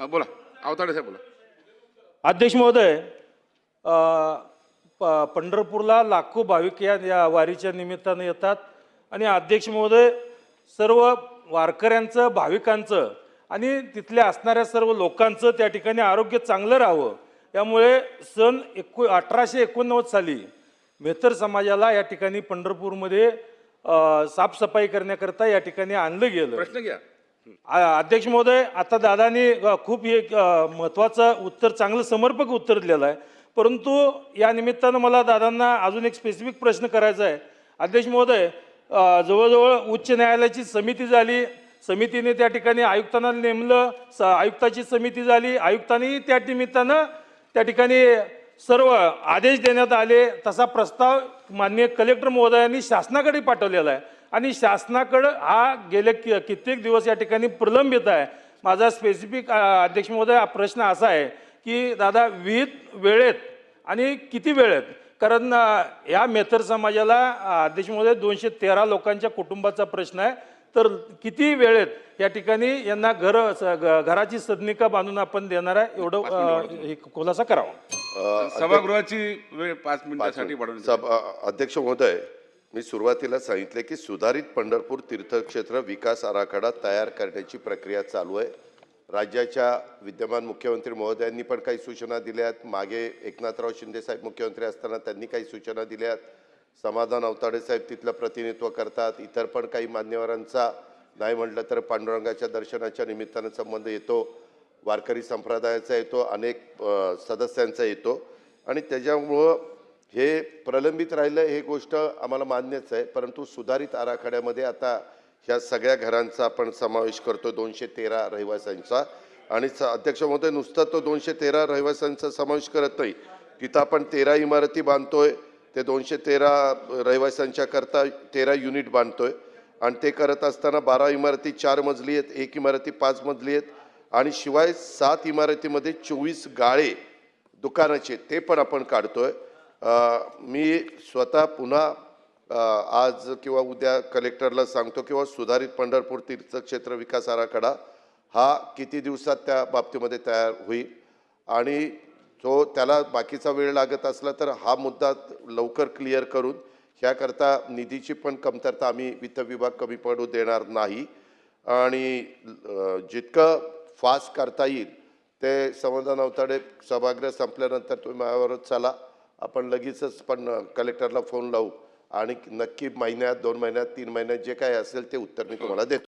बोला. अवताडे साहेब बोला. अध्यक्ष महोदय, पंढरपूरला लाखो भाविक या वारीच्या निमित्तानं येतात आणि अध्यक्ष महोदय, सर्व वारकऱ्यांचं, भाविकांचं आणि तिथल्या असणाऱ्या सर्व लोकांचं त्या ठिकाणी आरोग्य चांगलं राहावं यामुळे सन 1889 साली मेहतर समाजाला या ठिकाणी पंढरपूरमध्ये साफसफाई करण्याकरता या ठिकाणी आणलं गेलं. प्रश्न घ्या. अध्यक्ष महोदय, आता दादांनी खूप एक महत्त्वाचं उत्तर, चांगलं समर्पक उत्तर दिलेलं आहे, परंतु या निमित्तानं मला दादांना अजून एक स्पेसिफिक प्रश्न करायचा आहे. अध्यक्ष महोदय, जवळजवळ उच्च न्यायालयाची समिती झाली, समितीने त्या ठिकाणी आयुक्तांना नेमलं, आयुक्ताची समिती झाली, आयुक्तांनी त्या निमित्तानं त्या ठिकाणी सर्व आदेश देण्यात आले. तसा प्रस्ताव माननीय कलेक्टर महोदयांनी शासनाकडे पाठवलेला आहे आणि शासनाकडं हा गेले कित्येक दिवस या ठिकाणी प्रलंबित आहे. माझा स्पेसिफिक अध्यक्ष महोदय प्रश्न असा आहे की दादा, विहित वेळेत आणि किती वेळेत, कारण या मेहतर समाजाला अध्यक्ष महोदय 213 लोकांच्या कुटुंबाचा प्रश्न आहे, तर किती वेळेत या ठिकाणी यांना घराची सदनिका बांधून आपण देणार आहे, एवढं खुलासा करावा. सभागृहाची वेळ 5 मिनिटांसाठी वाढवली. अध्यक्ष महोदय, मी सुरुवातीला सांगितले की सुधारित पंढरपूर तीर्थक्षेत्र विकास आराखडा तयार करण्याची प्रक्रिया चालू आहे. राज्याच्या विद्यमान मुख्यमंत्री महोदयांनी पण काही सूचना दिल्यात. मागे एकनाथराव शिंदे साहेब मुख्यमंत्री असताना त्यांनी काही सूचना दिल्यात. समाधान अवताडे साहेब तिथलं प्रतिनिधित्व करतात. इतर पण काही मान्यवरांचा, नाही म्हटलं तर पांडुरंगाच्या दर्शनाच्या निमित्तानं संबंध येतो, वारकरी संप्रदायाचा येतो, अनेक सदस्यांचा येतो आणि त्याच्यामुळं हे प्रलंबित राहिलं, हे गोष्ट आम्हाला मान्यच आहे. परंतु सुधारित आराखड्यामध्ये आता ह्या सगळ्या घरांचा आपण समावेश करतो, 213 रहिवाशांचा. आणि अध्यक्ष महोदय, नुसतं तो 213 रहिवाशांचा समावेश करत नाही, तिथं आपण 13 इमारती बांधतोय. ते 213 रहिवाशांच्या करता 13 युनिट बांधतोय आणि ते करत असताना 12 इमारती 4 मजली आहेत, 1 इमारती 5 मजली आहेत आणि शिवाय 7 इमारतीमध्ये 24 गाळे दुकानाचे ते पण आपण काढतोय. मी स्वतः पुन्हा आज किंवा उद्या कलेक्टरला सांगतो किंवा सुधारित पंढरपूर तीर्थक्षेत्र विकास आराखडा हा किती दिवसात त्या बाबतीमध्ये तयार होईल आणि तो त्याला बाकीचा वेळ लागत असला तर हा मुद्दा लवकर क्लिअर करून ह्याकरता निधीची पण कमतरता आम्ही वित्त विभाग कमी पडू देणार नाही आणि जितकं फास्ट करता येईल ते. समाधान अवताडे, सभागृह संपल्यानंतर तुम्ही माझ्याबरोबर चला, आपण लगेचच पण कलेक्टरला फोन लावू आणि नक्की महिन्यात, 2 महिन्यात, 3 महिन्यात जे काय असेल ते उत्तर मी तुम्हाला देतो.